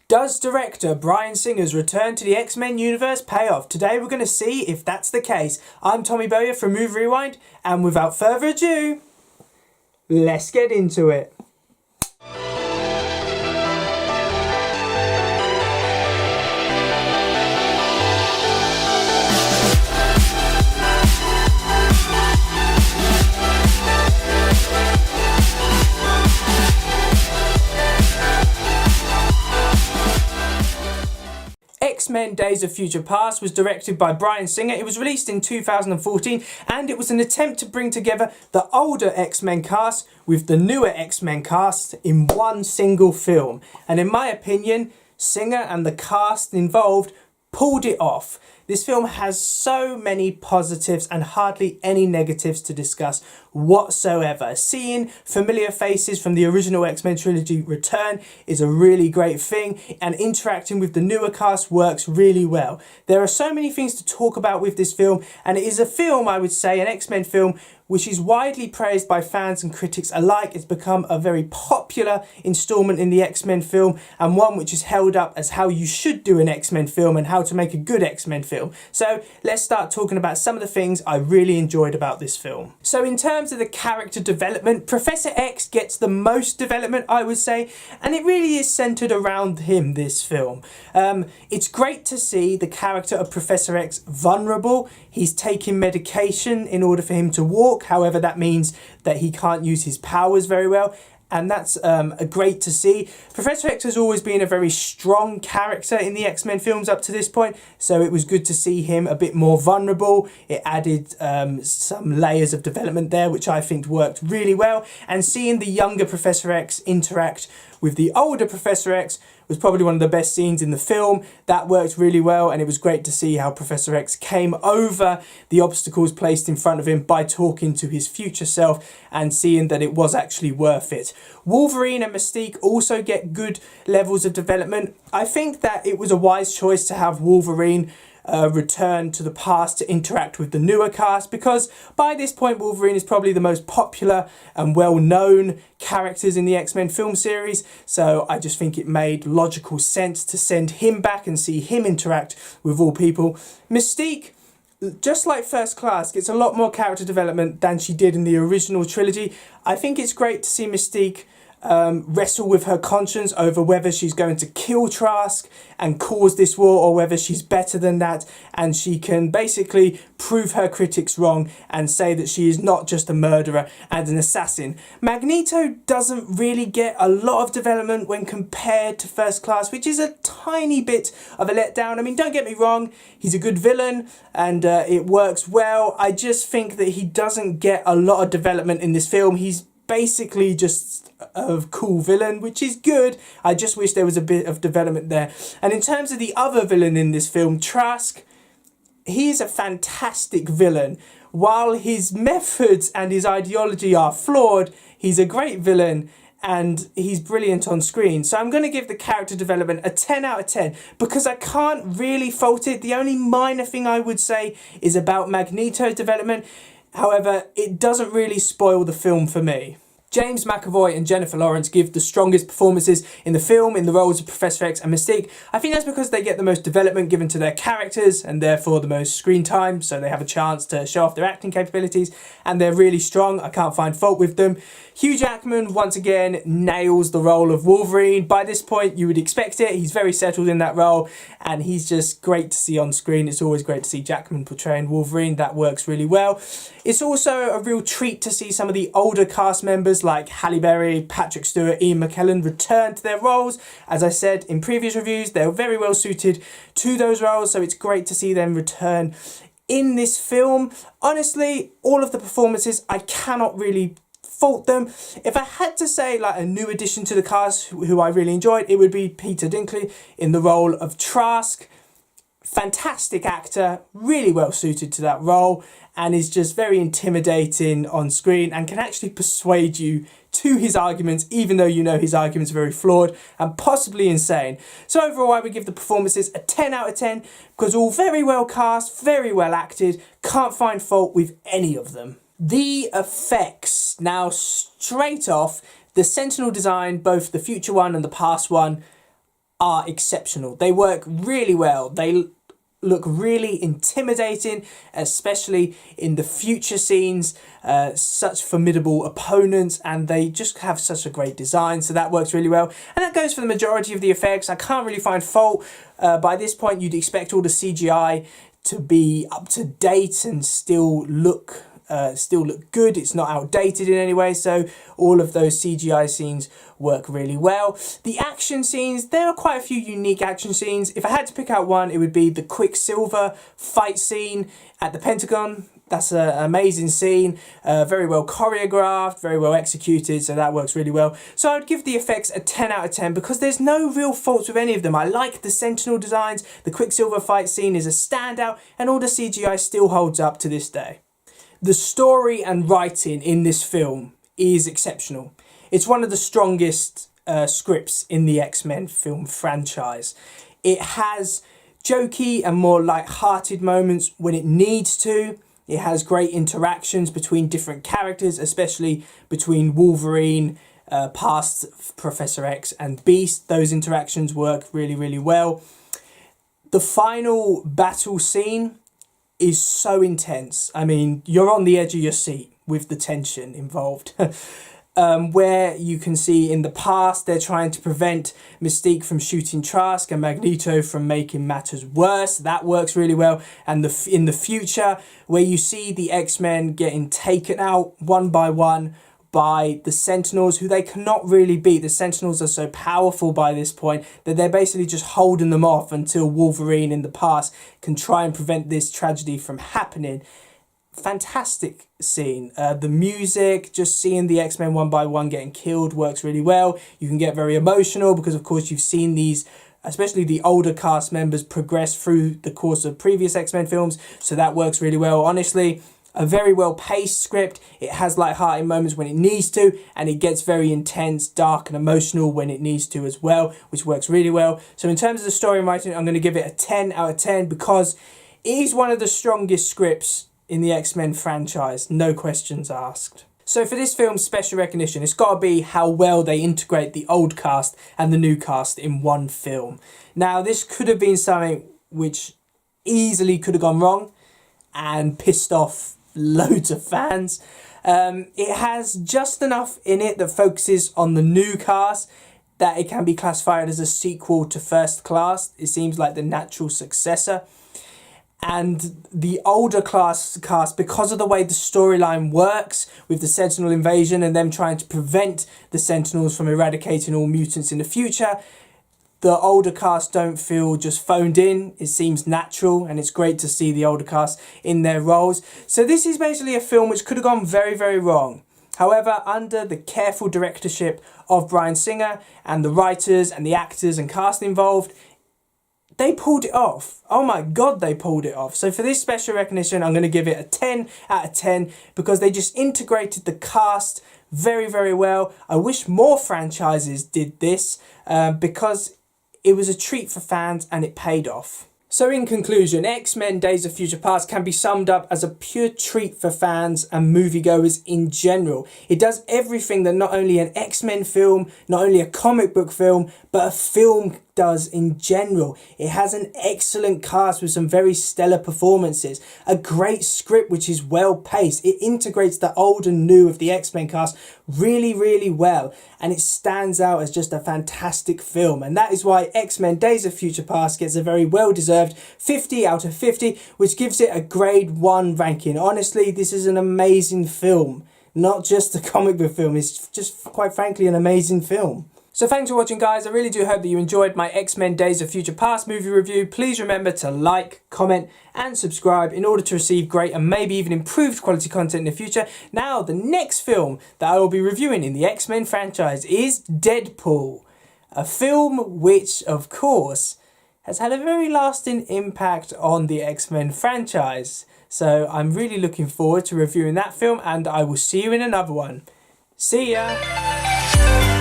Does director Bryan Singer's return to the X-Men universe pay off? Today we're going to see if that's the case. I'm Tommy Bowyer from Movie Rewind, and without further ado, let's get into it. X-Men Days of Future Past was directed by Bryan Singer. It was released in 2014 and it was an attempt to bring together the older X-Men cast with the newer X-Men cast in one single film. And in my opinion, Singer and the cast involved pulled it off. This film has so many positives and hardly any negatives to discuss whatsoever. Seeing familiar faces from the original X-Men trilogy return is a really great thing, and interacting with the newer cast works really well. There are so many things to talk about with this film, and it is a film, I would say, an X-Men film, which is widely praised by fans and critics alike. It's become a very popular installment in the X-Men film, and one which is held up as how you should do an X-Men film and how to make a good X-Men film. So let's start talking about some of the things I really enjoyed about this film. So in terms of the character development, Professor X gets the most development, I would say, and it really is centered around him, this film. It's great to see the character of Professor X vulnerable. He's taking medication in order for him to walk. However, that means that he can't use his powers very well, and that's great to see. Professor X has always been a very strong character in the X-Men films up to this point, so it was good to see him a bit more vulnerable. It added some layers of development there, which I think worked really well, and seeing the younger Professor X interact with the older Professor X was probably one of the best scenes in the film. That worked really well, and it was great to see how Professor X came over the obstacles placed in front of him by talking to his future self and seeing that it was actually worth it. Wolverine and Mystique also get good levels of development. I think that it was a wise choice to have Wolverine return to the past to interact with the newer cast, because by this point Wolverine is probably the most popular and well-known characters in the X-Men film series, so I just think it made logical sense to send him back and see him interact with all people. Mystique, just like First Class, gets a lot more character development than she did in the original trilogy. I think it's great to see Mystique wrestle with her conscience over whether she's going to kill Trask and cause this war, or whether she's better than that and she can basically prove her critics wrong and say that she is not just a murderer and an assassin. Magneto doesn't really get a lot of development when compared to First Class, which is a tiny bit of a letdown. I mean, don't get me wrong, he's a good villain and it works well. I just think that he doesn't get a lot of development in this film. He's basically just a cool villain, which is good. I just wish there was a bit of development there. And in terms of the other villain in this film, Trask, he's a fantastic villain. While his methods and his ideology are flawed, he's a great villain and he's brilliant on screen. So I'm going to give the character development a 10 out of 10 because I can't really fault it. The only minor thing I would say is about Magneto's development. However, it doesn't really spoil the film for me. James McAvoy and Jennifer Lawrence give the strongest performances in the film in the roles of Professor X and Mystique. I think that's because they get the most development given to their characters and therefore the most screen time, so they have a chance to show off their acting capabilities, and they're really strong. I can't find fault with them. Hugh Jackman, once again, nails the role of Wolverine. By this point, you would expect it. He's very settled in that role, and he's just great to see on screen. It's always great to see Jackman portraying Wolverine. That works really well. It's also a real treat to see some of the older cast members like Halle Berry, Patrick Stewart, Ian McKellen return to their roles. As I said in previous reviews, they're very well suited to those roles, so it's great to see them return in this film. Honestly, all of the performances, I cannot really fault them. If I had to say like a new addition to the cast who I really enjoyed, it would be Peter Dinklage in the role of Trask. Fantastic actor, really well suited to that role, and is just very intimidating on screen and can actually persuade you to his arguments, even though you know his arguments are very flawed and possibly insane. So overall, I would give the performances a 10 out of 10 because all very well cast, very well acted, can't find fault with any of them. The effects. Now, straight off, the Sentinel design, both the future one and the past one, are exceptional. They work really well. They look really intimidating, especially in the future scenes. Such formidable opponents, and they just have such a great design, so that works really well. And that goes for the majority of the effects. I can't really find fault. By this point, you'd expect all the CGI to be up to date and still look good. It's not outdated in any way, so all of those CGI scenes work really well. The action scenes, there are quite a few unique action scenes. If I had to pick out one, it would be the Quicksilver fight scene at the Pentagon. That's an amazing scene, very well choreographed, very well executed, so that works really well. So I would give the effects a 10 out of 10 because there's no real faults with any of them. I like the Sentinel designs, the Quicksilver fight scene is a standout, and all the CGI still holds up to this day. The story and writing in this film is exceptional. It's one of the strongest scripts in the X-Men film franchise. It has jokey and more light-hearted moments when it needs to. It has great interactions between different characters, especially between Wolverine, past Professor X, and Beast. Those interactions work really, really well. The final battle scene is so intense. I mean, you're on the edge of your seat with the tension involved. Where you can see in the past they're trying to prevent Mystique from shooting Trask and Magneto from making matters worse. That works really well. And in the future, where you see the X-Men getting taken out one by one by the Sentinels, who they cannot really beat. The Sentinels are so powerful by this point that they're basically just holding them off until Wolverine in the past can try and prevent this tragedy from happening. Fantastic scene. The music, just seeing the X-Men one by one getting killed works really well. You can get very emotional because of course you've seen these, especially the older cast members, progress through the course of previous X-Men films, so that works really well. Honestly, a very well paced script. It has light-hearted moments when it needs to, and it gets very intense, dark and emotional when it needs to as well, which works really well. So in terms of the story and writing, I'm going to give it a 10 out of 10 because it is one of the strongest scripts in the X-Men franchise, no questions asked. So for this film's special recognition, it's got to be how well they integrate the old cast and the new cast in one film. Now, this could have been something which easily could have gone wrong and pissed off loads of fans. It has just enough in it that focuses on the new cast that it can be classified as a sequel to First Class. It seems like the natural successor. And the older cast, because of the way the storyline works with the Sentinel invasion and them trying to prevent the Sentinels from eradicating all mutants in the future, the older cast don't feel just phoned in. It seems natural, and it's great to see the older cast in their roles. So this is basically a film which could have gone very, very wrong. However, under the careful directorship of Bryan Singer and the writers and the actors and cast involved, they pulled it off. Oh my God, they pulled it off. So for this special recognition, I'm going to give it a 10 out of 10 because they just integrated the cast very, very well. I wish more franchises did this because it was a treat for fans and it paid off. So in conclusion, X-Men Days of Future Past can be summed up as a pure treat for fans and moviegoers in general. It does everything that not only an X-Men film, not only a comic book film, but a film does in general. It has an excellent cast with some very stellar performances, a great script which is well paced. It integrates the old and new of the X-Men cast really, really well, and it stands out as just a fantastic film, and that is why X-Men Days of Future Past gets a very well deserved 50 out of 50, which gives it a grade 1 ranking. Honestly, this is an amazing film, not just a comic book film. It's just, quite frankly, an amazing film. So thanks for watching, guys. I really do hope that you enjoyed my X-Men Days of Future Past movie review. Please remember to like, comment and subscribe in order to receive great and maybe even improved quality content in the future. Now, the next film that I will be reviewing in the X-Men franchise is Deadpool, a film which, of course, has had a very lasting impact on the X-Men franchise. So I'm really looking forward to reviewing that film, and I will see you in another one. See ya!